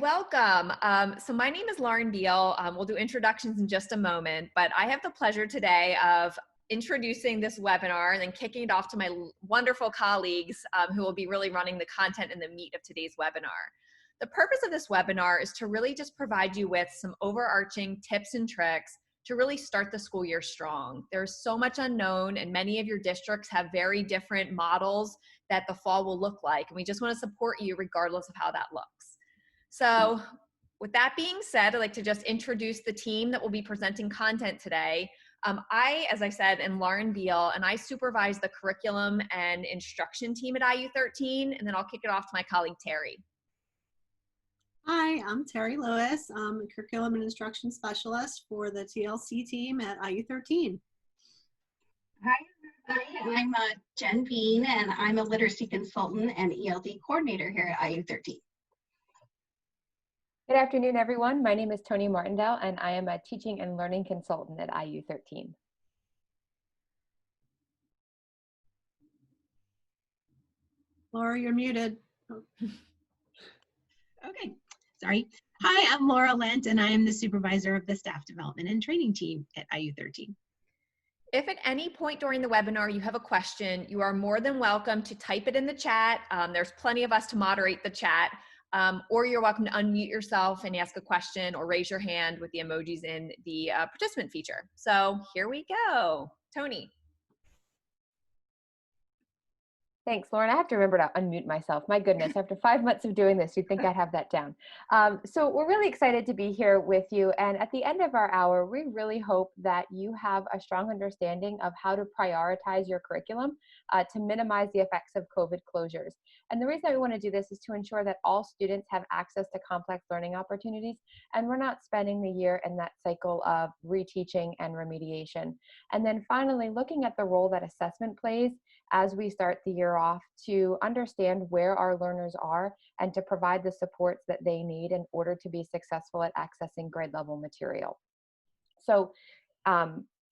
welcome. So my name is Lauren Beal. We'll do introductions in just a moment, but I have the pleasure today of introducing this webinar and then kicking it off to my wonderful colleagues who will be really running the content and the meat of today's webinar. The purpose of this webinar is to really just provide you with some overarching tips and tricks to really start the school year strong. There's so much unknown, and many of your districts have very different models that the fall will look like, and we just want to support you regardless of how that looks. So with that being said, I'd like to just introduce the team that will be presenting content today. As I said, am Lauren Beal, and I supervise the curriculum and instruction team at IU13, and then I'll kick it off to my colleague, Terry. Hi, I'm Terry Lewis. I'm a Curriculum and Instruction Specialist for the TLC team at IU13. Hi, everybody. I'm Jen Bean, and I'm a Literacy Consultant and ELD Coordinator here at IU13. Good afternoon, everyone. My name is Toni Martindale, and I am a Teaching and Learning Consultant at IU13. Laura, you're muted. Okay, sorry. Hi, I'm Laura Lent, and I am the supervisor of the Staff Development and Training team at IU13. If at any point during the webinar you have a question, you are more than welcome to type it in the chat. There's plenty of us to moderate the chat, or you're welcome to unmute yourself and ask a question or raise your hand with the emojis in the participant feature. So here we go. Toni. Thanks, Lauren. I have to remember to unmute myself. My goodness, after 5 months of doing this, you'd think I'd have that down. So we're really excited to be here with you. And at the end of our hour, we really hope that you have a strong understanding of how to prioritize your curriculum to minimize the effects of COVID closures. And the reason we want to do this is to ensure that all students have access to complex learning opportunities, and we're not spending the year in that cycle of reteaching and remediation. And then finally, looking at the role that assessment plays as we start the year off to understand where our learners are and to provide the supports that they need in order to be successful at accessing grade level material. So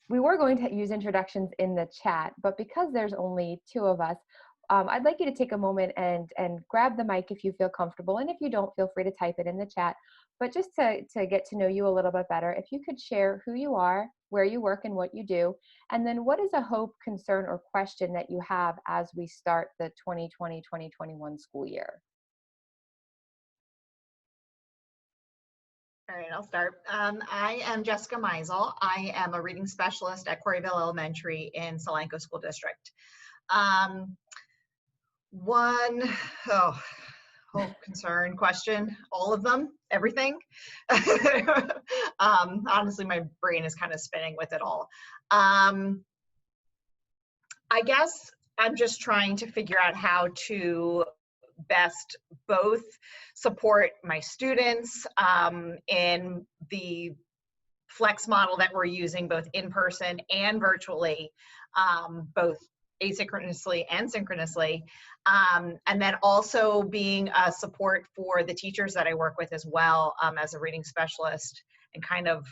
we were going to use introductions in the chat, but because there's only 2 of us, I'd like you to take a moment and grab the mic if you feel comfortable, and if you don't, feel free to type it in the chat. But just to get to know you a little bit better, if you could share who you are, where you work, and what you do, and then what is a hope, concern, or question that you have as we start the 2020-2021 school year? All right, I'll start. I am Jessica Meisel. I am a reading specialist at Quarryville Elementary in Solanco School District. Hope, concern, question, all of them, everything. Honestly, my brain is kind of spinning with it all. I guess I'm just trying to figure out how to best both support my students in the flex model that we're using both in person and virtually, both asynchronously and synchronously, and then also being a support for the teachers that I work with as well as a reading specialist, and kind of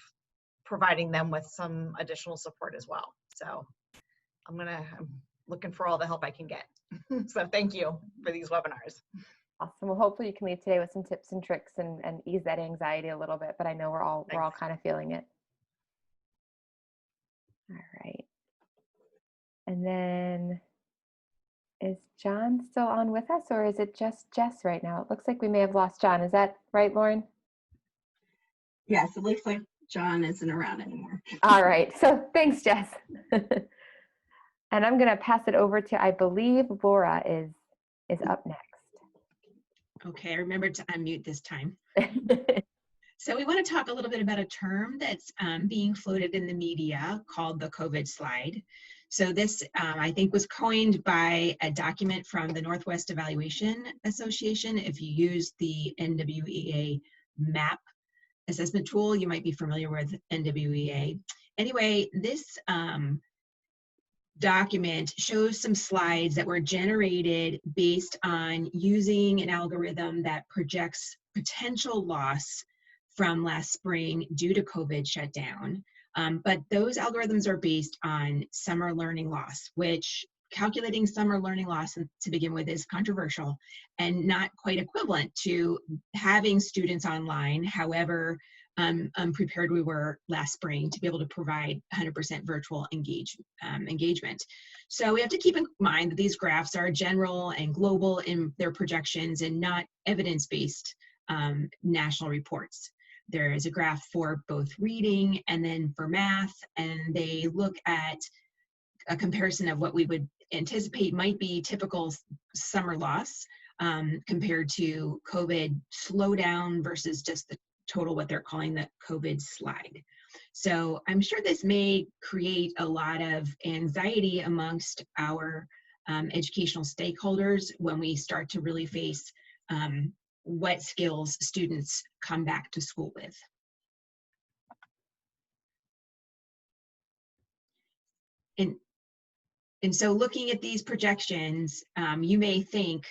providing them with some additional support as well. So I'm looking for all the help I can get. So thank you for these webinars. Awesome. Well, hopefully you can leave today with some tips and tricks and ease that anxiety a little bit, but I know we're all kind of feeling it. All right. And then, is John still on with us, or is it just Jess right now? It looks like we may have lost John. Is that right, Lauren? Yes, it looks like John isn't around anymore. All right. So thanks, Jess. And I'm going to pass it over to, I believe, Laura is up next. Okay, I remembered to unmute this time. So we want to talk a little bit about a term that's being floated in the media called the COVID slide. So this, I think, was coined by a document from the Northwest Evaluation Association. If you use the NWEA MAP assessment tool, you might be familiar with NWEA. Anyway, this document shows some slides that were generated based on using an algorithm that projects potential loss from last spring due to COVID shutdown. But those algorithms are based on summer learning loss, which calculating summer learning loss to begin with is controversial and not quite equivalent to having students online. However, prepared we were last spring to be able to provide 100% virtual engagement. So we have to keep in mind that these graphs are general and global in their projections and not evidence-based national reports. There is a graph for both reading and then for math, and they look at a comparison of what we would anticipate might be typical summer loss compared to COVID slowdown versus just the total, what they're calling the COVID slide. So I'm sure this may create a lot of anxiety amongst our educational stakeholders when we start to really face what skills students come back to school with. And so looking at these projections, you may think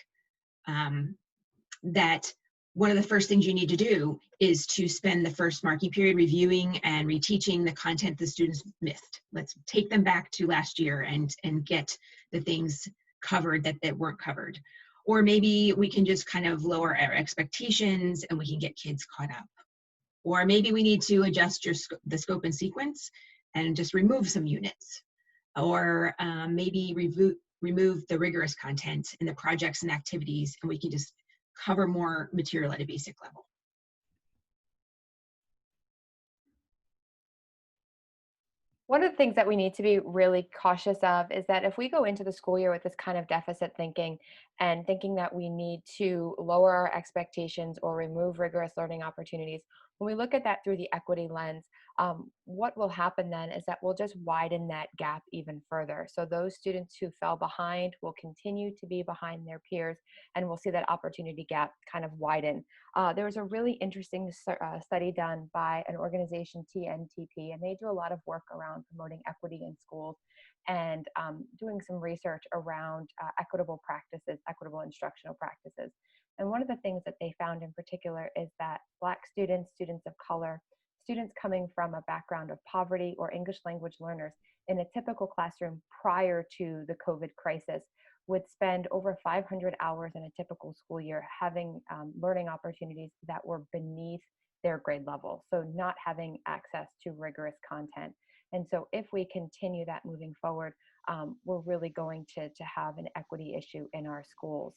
that one of the first things you need to do is to spend the first marking period reviewing and reteaching the content the students missed. Let's take them back to last year and get the things covered that weren't covered. Or maybe we can just kind of lower our expectations and we can get kids caught up. Or maybe we need to adjust the scope and sequence and just remove some units. Or maybe remove the rigorous content in the projects and activities, and we can just cover more material at a basic level. One of the things that we need to be really cautious of is that if we go into the school year with this kind of deficit thinking and thinking that we need to lower our expectations or remove rigorous learning opportunities, when we look at that through the equity lens, what will happen then is that we'll just widen that gap even further. So those students who fell behind will continue to be behind their peers, and we'll see that opportunity gap kind of widen. There was a really interesting study done by an organization, TNTP, and they do a lot of work around promoting equity in schools and doing some research around equitable practices, equitable instructional practices. And one of the things that they found in particular is that Black students, students of color, students coming from a background of poverty or English language learners in a typical classroom prior to the COVID crisis would spend over 500 hours in a typical school year having learning opportunities that were beneath their grade level, so not having access to rigorous content. And so if we continue that moving forward, we're really going to have an equity issue in our schools.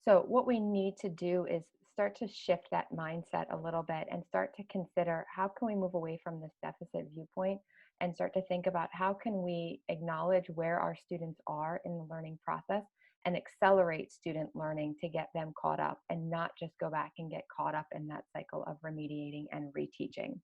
So what we need to do is start to shift that mindset a little bit and start to consider how can we move away from this deficit viewpoint and start to think about how can we acknowledge where our students are in the learning process and accelerate student learning to get them caught up and not just go back and get caught up in that cycle of remediating and reteaching.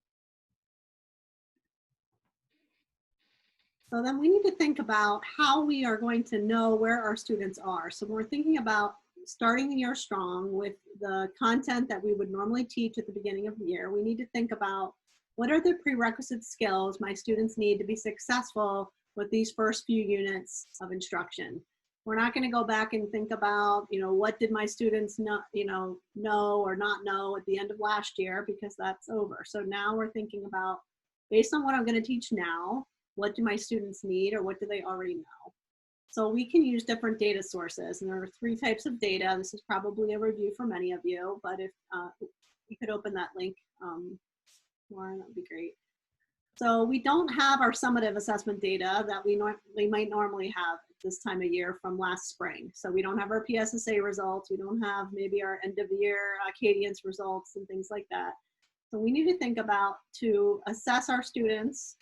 So then we need to think about how we are going to know where our students are. So we're thinking about starting the year strong with the content that we would normally teach at the beginning of the year. We need to think about what are the prerequisite skills my students need to be successful with these first few units of instruction. We're not going to go back and think about, what did my students know or not know at the end of last year, because that's over. So now we're thinking about, based on what I'm going to teach now, what do my students need or what do they already know? So we can use different data sources, and there are 3 types of data. This is probably a review for many of you, but if you could open that link, Lauren, that would be great. So we don't have our summative assessment data that we might normally have at this time of year from last spring. So we don't have our PSSA results. We don't have maybe our end of the year Cadence results and things like that. So we need to think about to assess our students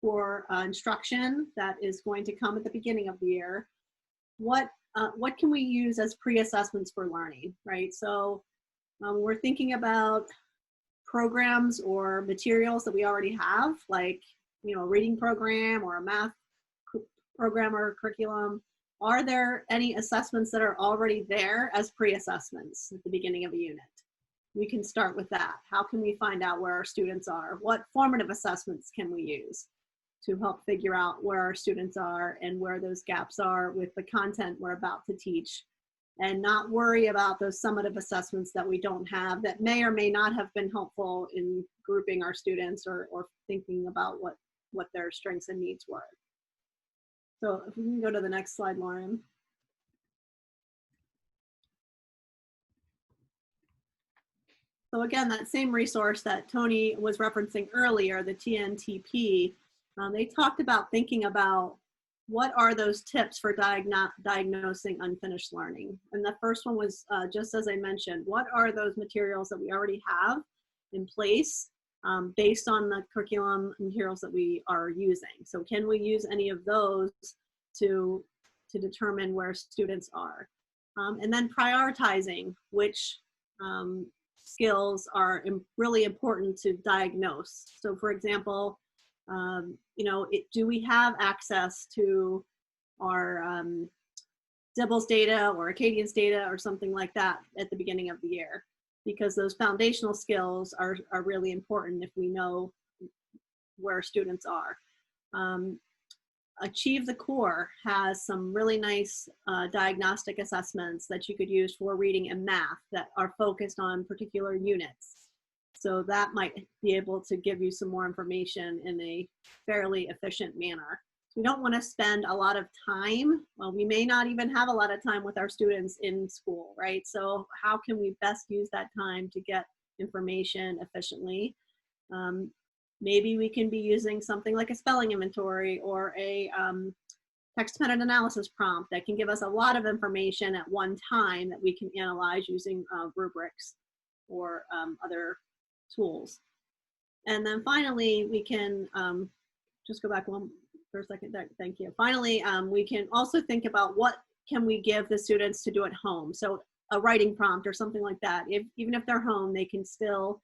for instruction that is going to come at the beginning of the year. What can we use as pre-assessments for learning, right? So we're thinking about programs or materials that we already have, like a reading program or a math program or curriculum. Are there any assessments that are already there as pre-assessments at the beginning of a unit? We can start with that. How can we find out where our students are? What formative assessments can we use to help figure out where our students are and where those gaps are with the content we're about to teach, and not worry about those summative assessments that we don't have that may or may not have been helpful in grouping our students or thinking about what their strengths and needs were. So if we can go to the next slide, Lauren. So again, that same resource that Tony was referencing earlier, the TNTP, they talked about thinking about what are those tips for diagnosing unfinished learning. And the first one was, just as I mentioned, what are those materials that we already have in place based on the curriculum materials that we are using? So can we use any of those to determine where students are? And then prioritizing which skills are really important to diagnose. So for example, you know, do we have access to our Dibbles data or Acadian's data or something like that at the beginning of the year? Because those foundational skills are really important if we know where students are. Achieve the Core has some really nice diagnostic assessments that you could use for reading and math that are focused on particular units. So that might be able to give you some more information in a fairly efficient manner. We don't want to spend a lot of time. Well, we may not even have a lot of time with our students in school, right? So how can we best use that time to get information efficiently? Maybe we can be using something like a spelling inventory or a text meta analysis prompt that can give us a lot of information at one time that we can analyze using rubrics or other tools. And then finally, we can just go back one for a second. Thank you. Finally, we can also think about what can we give the students to do at home. So a writing prompt or something like that. Even if they're home, they can still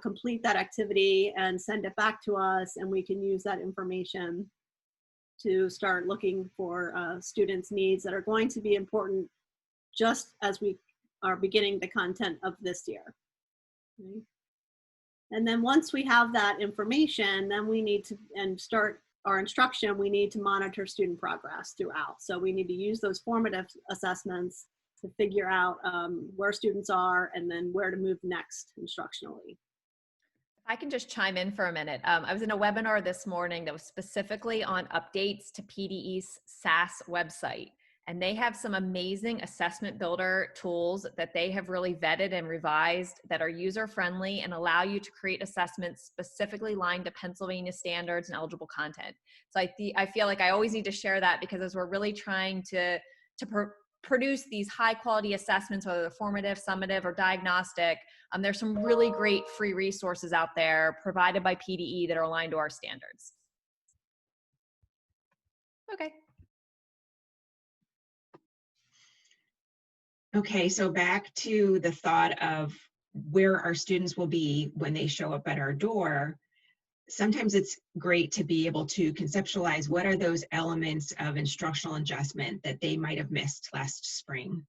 complete that activity and send it back to us, and we can use that information to start looking for students' needs that are going to be important just as we are beginning the content of this year. Okay. And then once we have that information, then we need to, and start our instruction, we need to monitor student progress throughout. So we need to use those formative assessments to figure out where students are and then where to move next instructionally. I can just chime in for a minute. I was in a webinar this morning that was specifically on updates to PDE's SAS website. And they have some amazing assessment builder tools that they have really vetted and revised that are user-friendly and allow you to create assessments specifically aligned to Pennsylvania standards and eligible content. So I feel like I always need to share that, because as we're really trying to produce these high quality assessments, whether they're formative, summative, or diagnostic, there's some really great free resources out there provided by PDE that are aligned to our standards. Okay. Okay, so back to the thought of where our students will be when they show up at our door. Sometimes it's great to be able to conceptualize what are those elements of instructional adjustment that they might have missed last spring.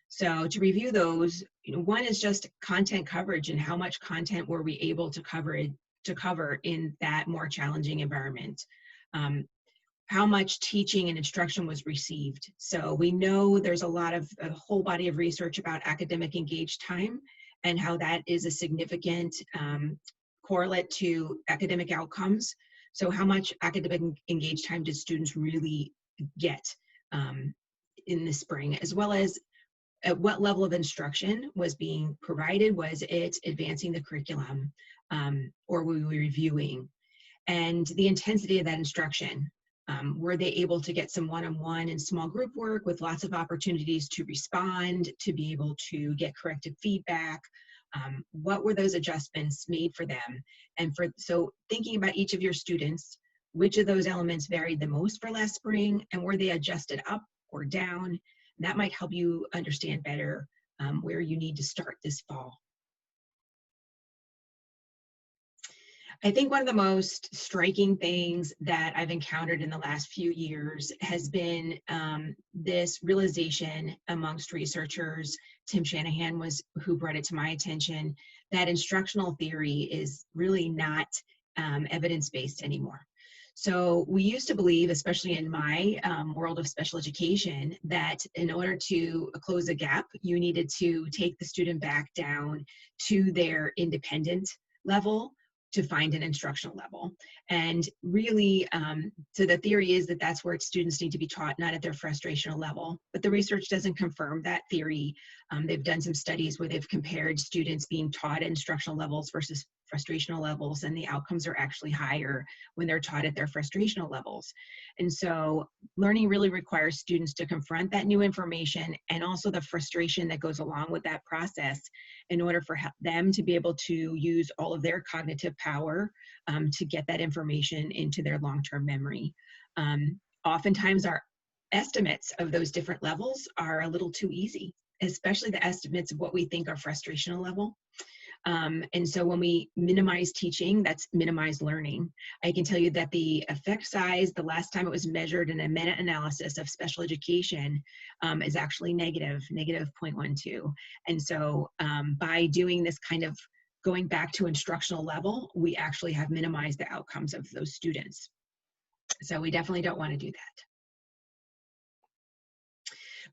So to review those, one is just content coverage and how much content were we able to cover in that more challenging environment. How much teaching and instruction was received. So we know there's a whole body of research about academic engaged time and how that is a significant correlate to academic outcomes. So how much academic engaged time did students really get in the spring, as well as at what level of instruction was being provided? Was it advancing the curriculum, or were we reviewing? And the intensity of that instruction. Were they able to get some one-on-one and small group work with lots of opportunities to respond, to be able to get corrective feedback? What were those adjustments made for them? And so thinking about each of your students, which of those elements varied the most for last spring, and were they adjusted up or down? That might help you understand better where you need to start this fall. I think one of the most striking things that I've encountered in the last few years has been this realization amongst researchers. Tim Shanahan was who brought it to my attention, that instructional theory is really not evidence-based anymore. So we used to believe, especially in my world of special education, that in order to close a gap, you needed to take the student back down to their independent level, to find an instructional level. And really, so the theory is that that's where students need to be taught, not at their frustrational level. But the research doesn't confirm that theory. They've done some studies where they've compared students being taught at instructional levels versus frustrational levels, and the outcomes are actually higher when they're taught at their frustrational levels. And so learning really requires students to confront that new information and also the frustration that goes along with that process in order for them to be able to use all of their cognitive power to get that information into their long-term memory. Oftentimes our estimates of those different levels are a little too easy, especially the estimates of what we think are frustrational level. And so when we minimize teaching, that's minimize learning. I can tell you that the effect size, the last time it was measured in a meta-analysis of special education, is actually negative 0.12. And so by doing this kind of going back to instructional level, we actually have minimized the outcomes of those students. So we definitely don't want to do that.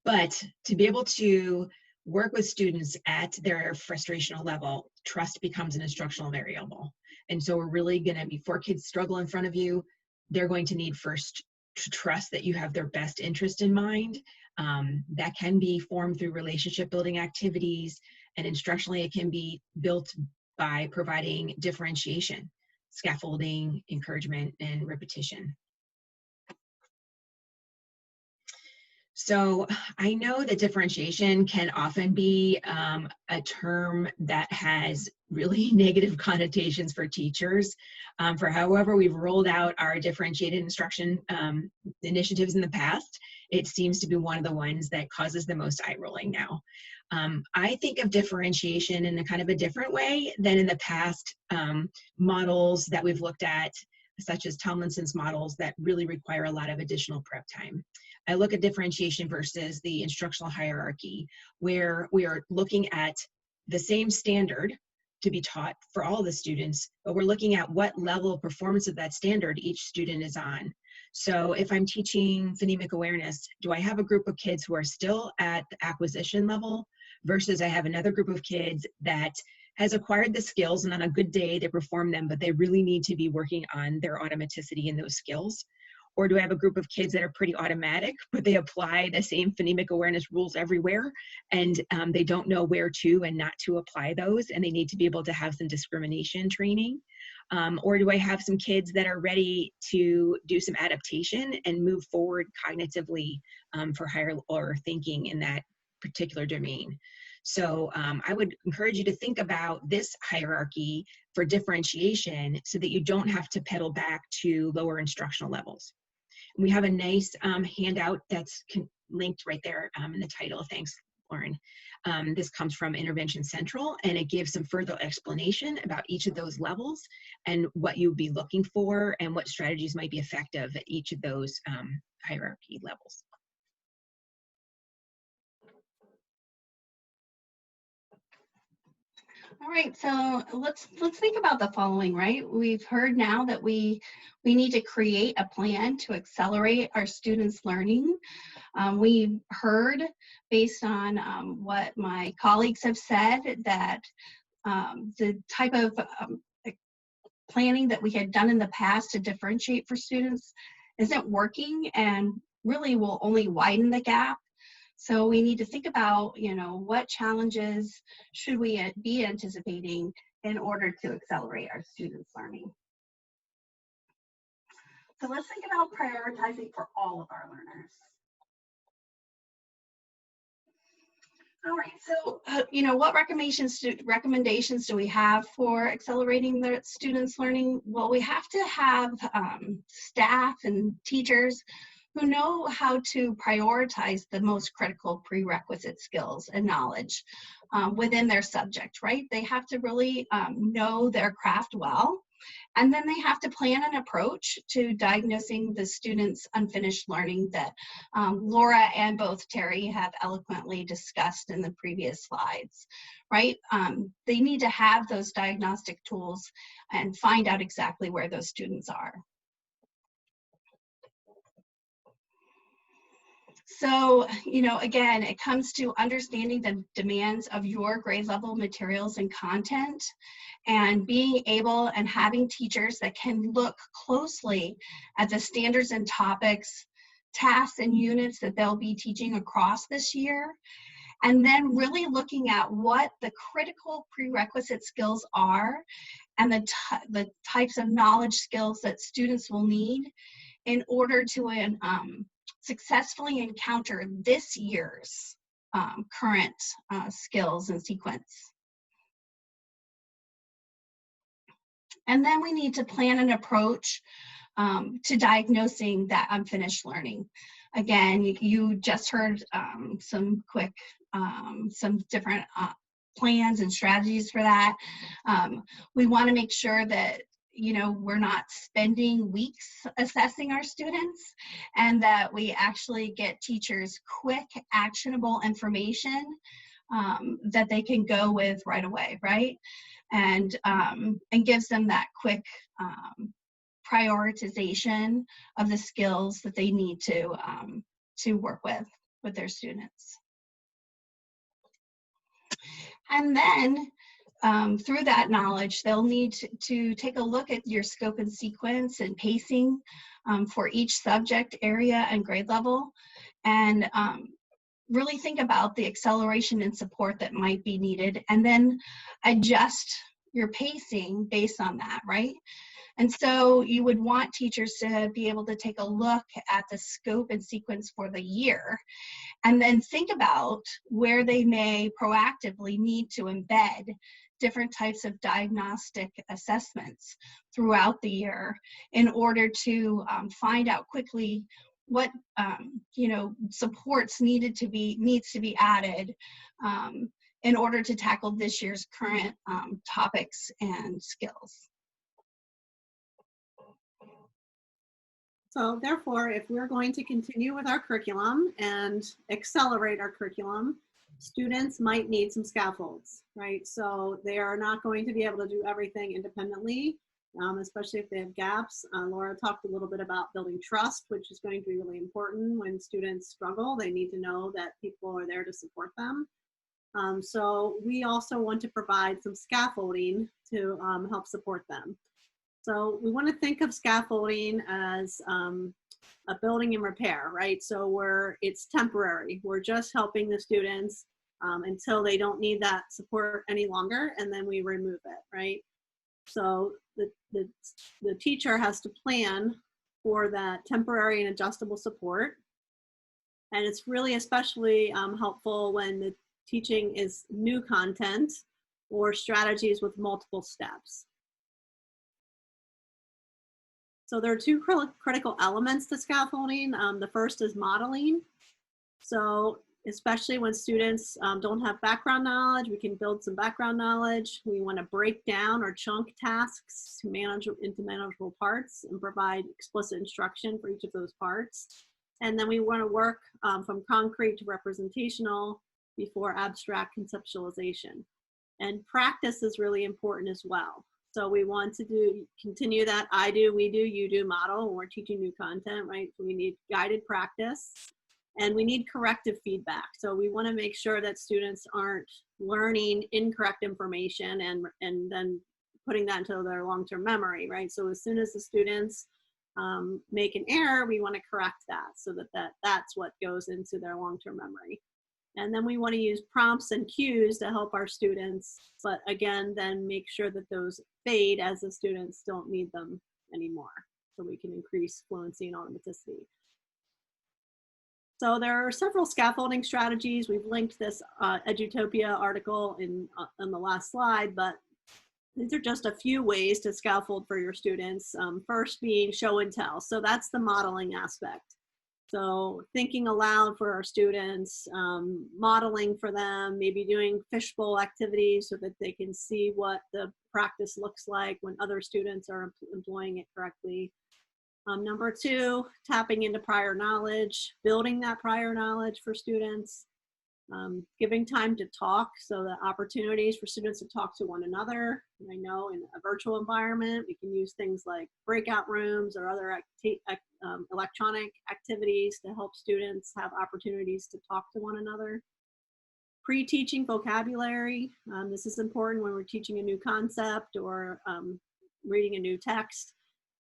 But to be able to work with students at their frustrational level, trust becomes an instructional variable. And so we're really going to, before kids struggle in front of you, they're going to need first to trust that you have their best interest in mind. That can be formed through relationship building activities, and instructionally it can be built by providing differentiation, scaffolding, encouragement, and repetition. So I know that differentiation can often be a term that has really negative connotations for teachers. For however we've rolled out our differentiated instruction initiatives in the past, it seems to be one of the ones that causes the most eye rolling now. I think of differentiation in a kind of a different way than in the past models that we've looked at, such as Tomlinson's models that really require a lot of additional prep time. I look at differentiation versus the instructional hierarchy, where we are looking at the same standard to be taught for all the students, but we're looking at what level of performance of that standard each student is on. So if I'm teaching phonemic awareness, do I have a group of kids who are still at the acquisition level versus I have another group of kids that has acquired the skills, and on a good day they perform them, but they really need to be working on their automaticity in those skills? Or do I have a group of kids that are pretty automatic, but they apply the same phonemic awareness rules everywhere, and they don't know where to and not to apply those, and they need to be able to have some discrimination training? Or do I have some kids that are ready to do some adaptation and move forward cognitively for higher order thinking in that particular domain? So I would encourage you to think about this hierarchy for differentiation so that you don't have to pedal back to lower instructional levels. We have a nice handout that's linked right there in the title. Thanks, Lauren. This comes from Intervention Central, and it gives some further explanation about each of those levels and what you'd be looking for and what strategies might be effective at each of those hierarchy levels. All right, so let's think about the following, right? We've heard now that we need to create a plan to accelerate our students' learning. We've heard, based on what my colleagues have said, that the type of planning that we had done in the past to differentiate for students isn't working and really will only widen the gap. So we need to think about, what challenges should we be anticipating in order to accelerate our students' learning. So let's think about prioritizing for all of our learners. All right, so what recommendations do we have for accelerating the students' learning? Well, we have to have staff and teachers who know how to prioritize the most critical prerequisite skills and knowledge within their subject, right? They have to really know their craft well, and then they have to plan an approach to diagnosing the students' unfinished learning that Laura and both Terry have eloquently discussed in the previous slides, right? They need to have those diagnostic tools and find out exactly where those students are. So, you know, again, it comes to understanding the demands of your grade level materials and content, and being able and having teachers that can look closely at the standards and topics, tasks and units that they'll be teaching across this year. And then really looking at what the critical prerequisite skills are and the types of knowledge skills that students will need in order to successfully encounter this year's current skills and sequence. And then we need to plan an approach to diagnosing that unfinished learning. Again, you just heard some different plans and strategies for that. We want to make sure that, you know, we're not spending weeks assessing our students, and that we actually get teachers quick, actionable information that they can go with right away, right? And gives them that quick prioritization of the skills that they need to work with their students. And then through that knowledge, they'll need to take a look at your scope and sequence and pacing for each subject area and grade level, and really think about the acceleration and support that might be needed, and then adjust your pacing based on that, right? And so you would want teachers to be able to take a look at the scope and sequence for the year, and then think about where they may proactively need to embed different types of diagnostic assessments throughout the year in order to find out quickly what supports needs to be added in order to tackle this year's current topics and skills. So therefore, if we're going to continue with our curriculum and accelerate our curriculum, students might need some scaffolds, right? So they are not going to be able to do everything independently, especially if they have gaps. Laura talked a little bit about building trust, which is going to be really important when students struggle. They need to know that people are there to support them. So we also want to provide some scaffolding to help support them. So we want to think of scaffolding as a building and repair, right? So it's temporary. We're just helping the students until they don't need that support any longer, and then we remove it, right? So the teacher has to plan for that temporary and adjustable support. And it's really especially helpful when the teaching is new content or strategies with multiple steps. So there are two critical elements to scaffolding. The first is modeling. So especially when students don't have background knowledge, we can build some background knowledge. We want to break down or chunk tasks to into manageable parts and provide explicit instruction for each of those parts. And then we want to work from concrete to representational before abstract conceptualization. And practice is really important as well. So we want to continue that I do, we do, you do model when we're teaching new content, right? So we need guided practice, and we need corrective feedback. So we want to make sure that students aren't learning incorrect information and then putting that into their long-term memory, right? So as soon as the students make an error, we want to correct that so that's what goes into their long-term memory. And then we want to use prompts and cues to help our students, but again, then make sure that those fade as the students don't need them anymore, so we can increase fluency and automaticity. So there are several scaffolding strategies. We've linked this Edutopia article on the last slide, but these are just a few ways to scaffold for your students. First being show and tell. So that's the modeling aspect. So thinking aloud for our students, modeling for them, maybe doing fishbowl activities so that they can see what the practice looks like when other students are employing it correctly. Number two, tapping into prior knowledge, building that prior knowledge for students. Giving time to talk, so the opportunities for students to talk to one another. And I know in a virtual environment, we can use things like breakout rooms or other electronic activities to help students have opportunities to talk to one another. Pre-teaching vocabulary. This is important when we're teaching a new concept or reading a new text,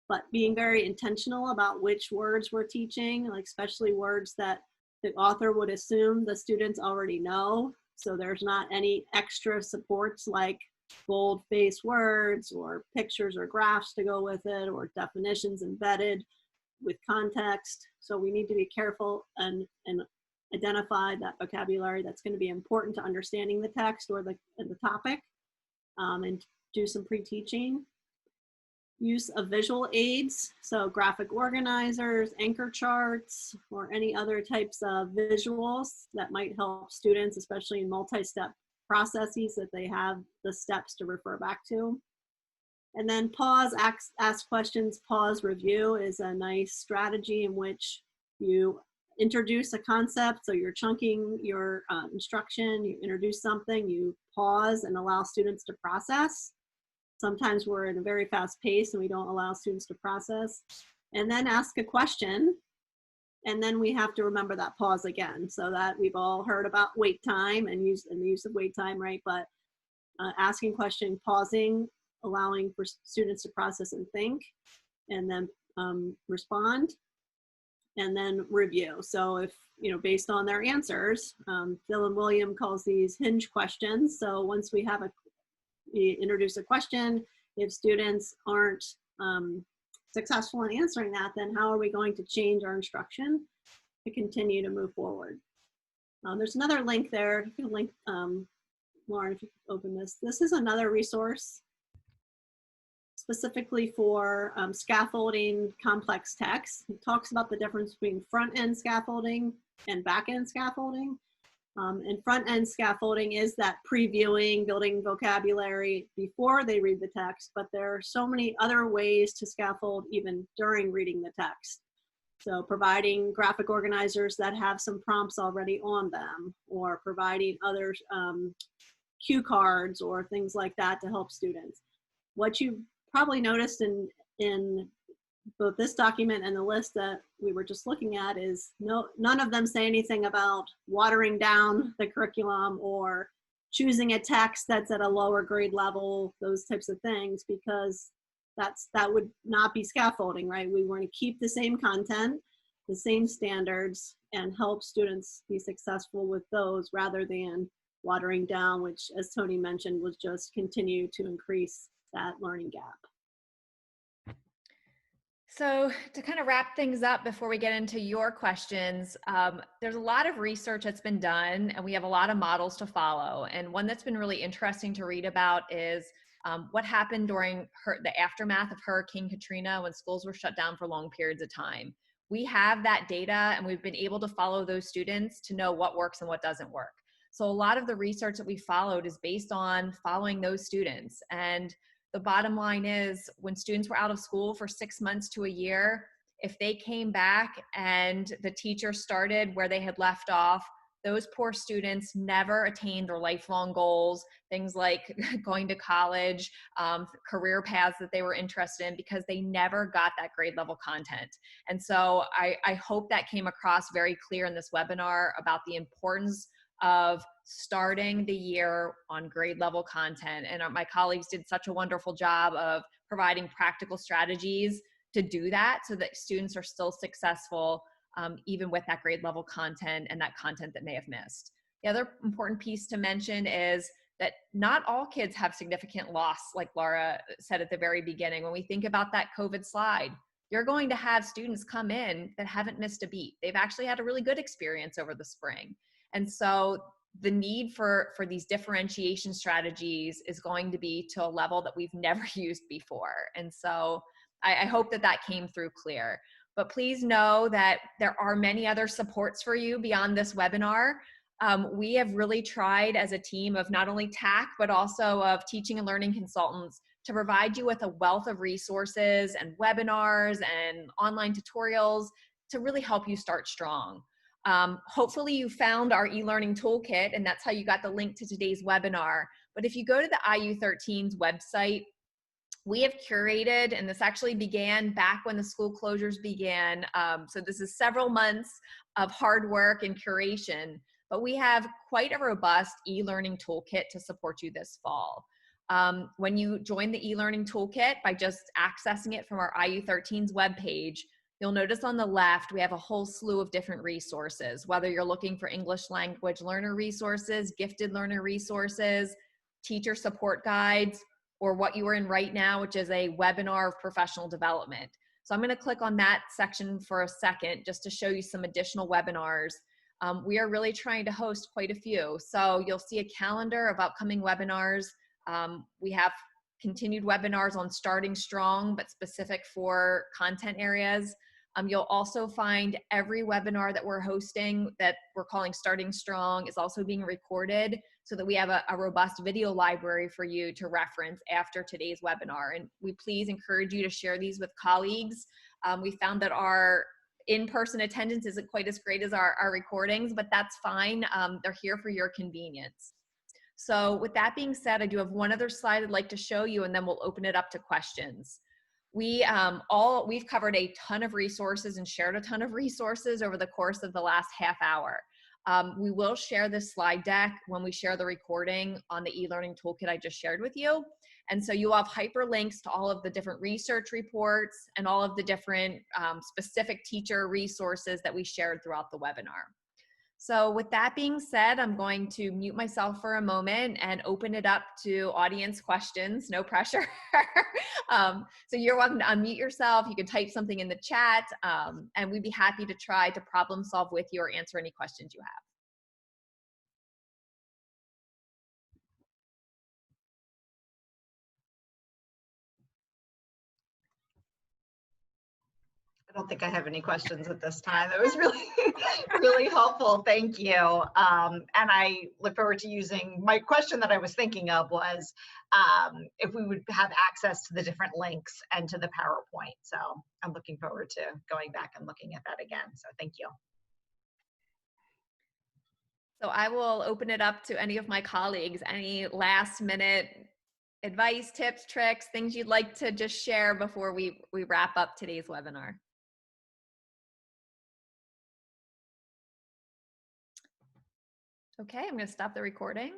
but being very intentional about which words we're teaching, like especially words that the author would assume the students already know. So there's not any extra supports like bold-faced words or pictures or graphs to go with it or definitions embedded with context. So we need to be careful and identify that vocabulary that's going to be important to understanding the text or the topic, and do some pre-teaching. Use of visual aids, so graphic organizers, anchor charts, or any other types of visuals that might help students, especially in multi-step processes, that they have the steps to refer back to. And then pause, ask questions, pause, review is a nice strategy in which you introduce a concept, so you're chunking your instruction, you introduce something, you pause and allow students to process. Sometimes we're at a very fast pace and we don't allow students to process. And then ask a question. And then we have to remember that pause again. So that we've all heard about wait time and the use of wait time, right? But asking question, pausing, allowing for students to process and think, and then respond, and then review. So if, based on their answers, Phil and William calls these hinge questions. So once we introduce a question, if students aren't successful in answering that, then how are we going to change our instruction to continue to move forward? There's another link there. If you can link, Lauren, if you could open this. This is another resource specifically for scaffolding complex text. It talks about the difference between front-end scaffolding and back-end scaffolding. And front-end scaffolding is that previewing, building vocabulary before they read the text, but there are so many other ways to scaffold even during reading the text. So providing graphic organizers that have some prompts already on them, or providing other cue cards or things like that to help students. What you probably noticed in both this document and the list that we were just looking at is none of them say anything about watering down the curriculum or choosing a text that's at a lower grade level, those types of things, because that would not be scaffolding, right? We want to keep the same content, the same standards, and help students be successful with those rather than watering down, which, as Tony mentioned, was just continue to increase that learning gap. So to kind of wrap things up before we get into your questions, there's a lot of research that's been done and we have a lot of models to follow. And one that's been really interesting to read about is what happened during the aftermath of Hurricane Katrina when schools were shut down for long periods of time. We have that data and we've been able to follow those students to know what works and what doesn't work. So a lot of the research that we followed is based on following those students. And the bottom line is when students were out of school for 6 months to a year, if they came back and the teacher started where they had left off, those poor students never attained their lifelong goals, things like going to college, career paths that they were interested in, because they never got that grade level content. And so I hope that came across very clear in this webinar about the importance of starting the year on grade level content. And my colleagues did such a wonderful job of providing practical strategies to do that so that students are still successful even with that grade level content and that content that may have missed. The other important piece to mention is that not all kids have significant loss, like Laura said at the very beginning. When we think about that COVID slide, you're going to have students come in that haven't missed a beat. They've actually had a really good experience over the spring. And so the need for these differentiation strategies is going to be to a level that we've never used before. And so I hope that came through clear. But please know that there are many other supports for you beyond this webinar. We have really tried as a team of not only TAC, but also of teaching and learning consultants to provide you with a wealth of resources and webinars and online tutorials to really help you start strong. Hopefully you found our e-learning toolkit, and that's how you got the link to today's webinar. But if you go to the IU13's website, we have curated, and this actually began back when the school closures began. So this is several months of hard work and curation, but we have quite a robust e-learning toolkit to support you this fall. When you join the e-learning toolkit by just accessing it from our IU13's webpage, you'll notice on the left, we have a whole slew of different resources, whether you're looking for English language learner resources, gifted learner resources, teacher support guides, or what you are in right now, which is a webinar of professional development. So I'm going to click on that section for a second just to show you some additional webinars. We are really trying to host quite a few. So you'll see a calendar of upcoming webinars. We have continued webinars on starting strong, but specific for content areas. You'll also find every webinar that we're hosting that we're calling Starting Strong is also being recorded so that we have a robust video library for you to reference after today's webinar. And we please encourage you to share these with colleagues. We found that our in-person attendance isn't quite as great as our recordings, but that's fine. They're here for your convenience. So with that being said, I do have one other slide I'd like to show you, and then we'll open it up to questions. We've covered a ton of resources and shared a ton of resources over the course of the last half hour. We will share this slide deck when we share the recording on the e-learning toolkit I just shared with you. And so you'll have hyperlinks to all of the different research reports and all of the different specific teacher resources that we shared throughout the webinar. So with that being said, I'm going to mute myself for a moment and open it up to audience questions. No pressure. So you're welcome to unmute yourself. You can type something in the chat, and we'd be happy to try to problem solve with you or answer any questions you have. I don't think I have any questions at this time. That was really, really helpful. Thank you. And I look forward to using, my question that I was thinking of was if we would have access to the different links and to the PowerPoint. So I'm looking forward to going back and looking at that again. So thank you. So I will open it up to any of my colleagues. Any last minute advice, tips, tricks, things you'd like to just share before we wrap up today's webinar? Okay, I'm going to stop the recording.